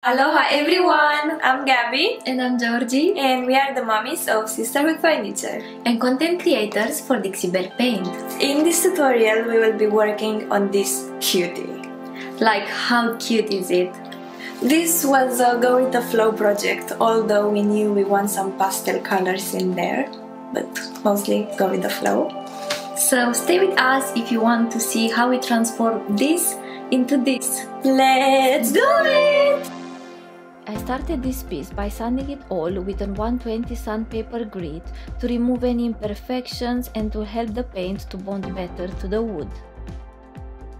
Aloha everyone! I'm Gabby And I'm Georgie, and we are the mummies of Sisterhood Furniture and content creators for Dixie Belle Paint. In this tutorial we will be working on this cutie. Like, how cute is it? This was a go with the flow project, although we knew we want some pastel colors in there, but mostly go with the flow. So stay with us if you want to see how we transform this into this. Let's do it! I started this piece by sanding it all with a 120 sandpaper grit to remove any imperfections and to help the paint to bond better to the wood.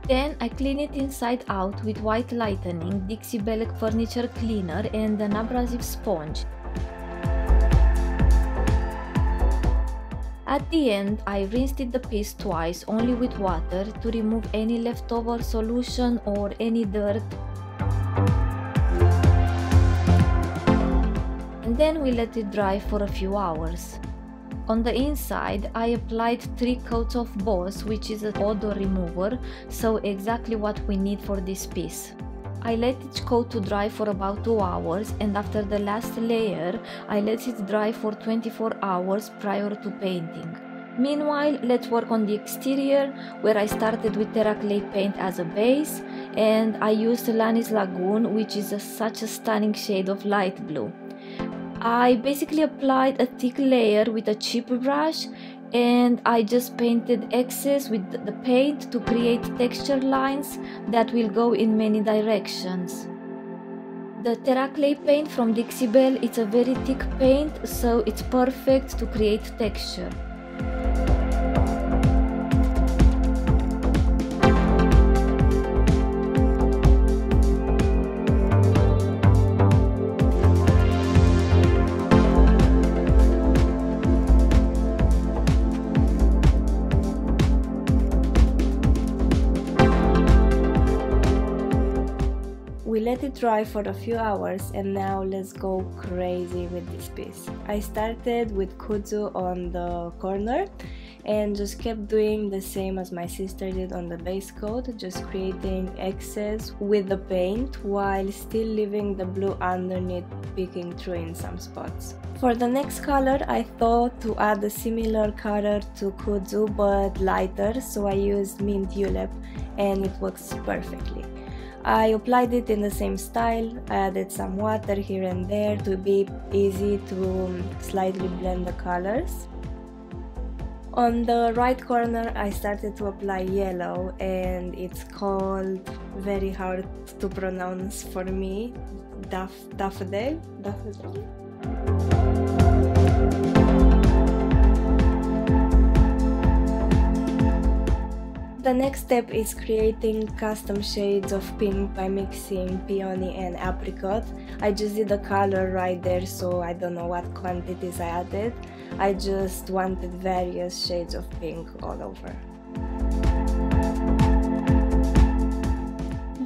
Then I clean it inside out with white lightening, Dixie Belle furniture cleaner and an abrasive sponge. At the end, I rinsed the piece twice only with water to remove any leftover solution or any dirt. And then we let it dry for a few hours. On the inside, I applied 3 coats of Boss, which is an odor remover, so exactly what we need for this piece. I let each coat to dry for about 2 hours, and after the last layer, I let it dry for 24 hours prior to painting. Meanwhile, let's work on the exterior, where I started with Chalk&Clay paint as a base, and I used Lanis Lagoon, which is such a stunning shade of light blue. I basically applied a thick layer with a cheap brush, and I just painted excess with the paint to create texture lines that will go in many directions. The Chalk&Clay paint from Dixie Belle is a very thick paint, so it's perfect to create texture. We let it dry for a few hours, and now let's go crazy with this piece. I started with kudzu on the corner and just kept doing the same as my sister did on the base coat, just creating excess with the paint while still leaving the blue underneath peeking through in some spots. For the next color, I thought to add a similar color to kudzu but lighter, so I used mint julep and it works perfectly. I applied it in the same style, added some water here and there to be easy to slightly blend the colors. On the right corner I started to apply yellow, and it's called, very hard to pronounce for me, daffodil. The next step is creating custom shades of pink by mixing peony and apricot. I just did the color right there, so I don't know what quantities I added. I just wanted various shades of pink all over.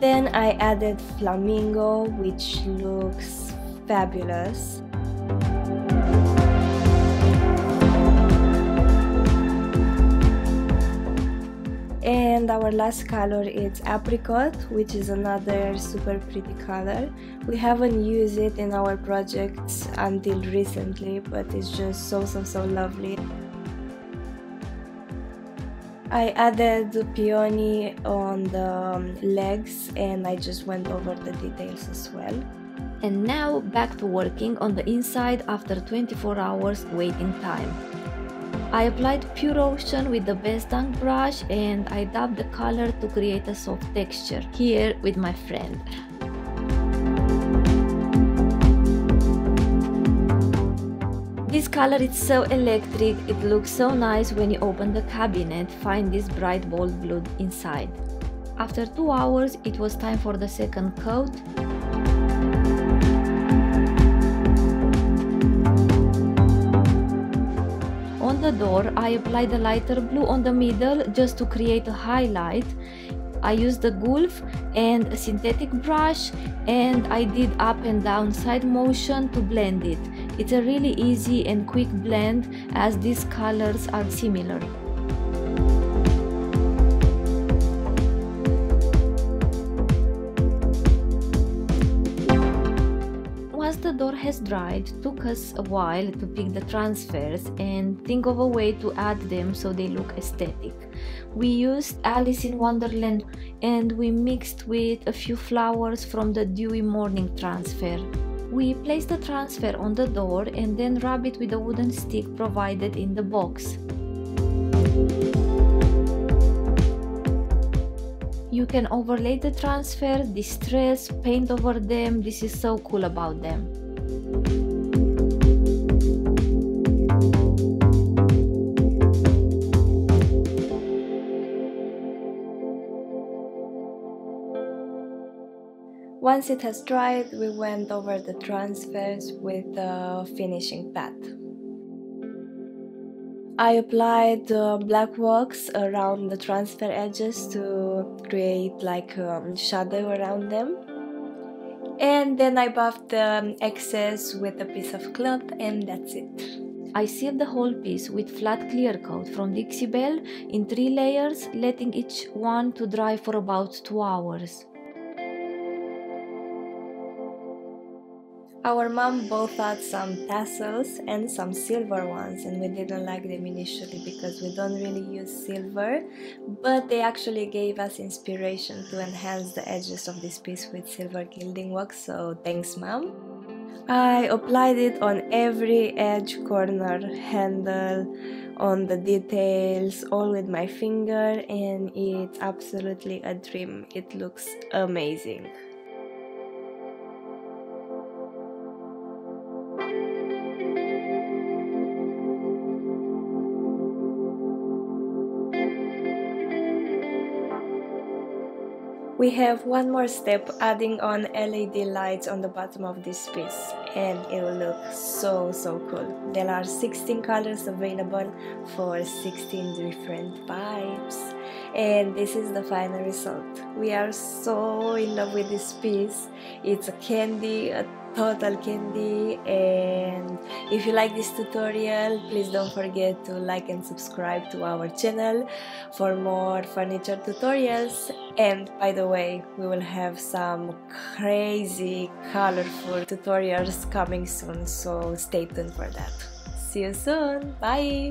Then I added flamingo, which looks fabulous. And our last color is apricot, which is another super pretty color. We haven't used it in our projects until recently, but it's just so lovely. I added the peony on the legs, and I just went over the details as well. And now back to working on the inside after 24 hours waiting time. I applied Pure Ocean with the Best Dunk brush, and I dabbed the color to create a soft texture, here with my friend. This color is so electric, it looks so nice when you open the cabinet, find this bright bold blue inside. After 2 hours it was time for the second coat. On the door, I applied a lighter blue on the middle just to create a highlight. I used the gulf and a synthetic brush, and I did up and down side motion to blend it. It's a really easy and quick blend as these colors are similar. Once the door has dried, it took us a while to pick the transfers and think of a way to add them so they look aesthetic. We used Alice in Wonderland and we mixed with a few flowers from the Dewy Morning transfer. We placed the transfer on the door and then rub it with a wooden stick provided in the box. You can overlay the transfer, distress, paint over them. This is so cool about them. Once it has dried, we went over the transfers with the finishing pad. I applied black wax around the transfer edges to create like shadow around them. And then I buffed the excess with a piece of cloth, and that's it. I sealed the whole piece with flat clear coat from Dixie Belle in 3 layers, letting each one to dry for about 2 hours. Our mom both had some tassels and some silver ones, and we didn't like them initially because we don't really use silver, but they actually gave us inspiration to enhance the edges of this piece with silver gilding wax, so thanks mom. I applied it on every edge, corner, handle, on the details, all with my finger, and it's absolutely a dream. It looks amazing. We have one more step, adding on LED lights on the bottom of this piece, and it will look so cool. There are 16 colors available for 16 different vibes, and this is the final result. We are so in love with this piece. It's a candy, a total candy, and if you like this tutorial, please don't forget to like and subscribe to our channel for more furniture tutorials. And by the way, we will have some crazy colorful tutorials coming soon, so stay tuned for that. See you soon, bye!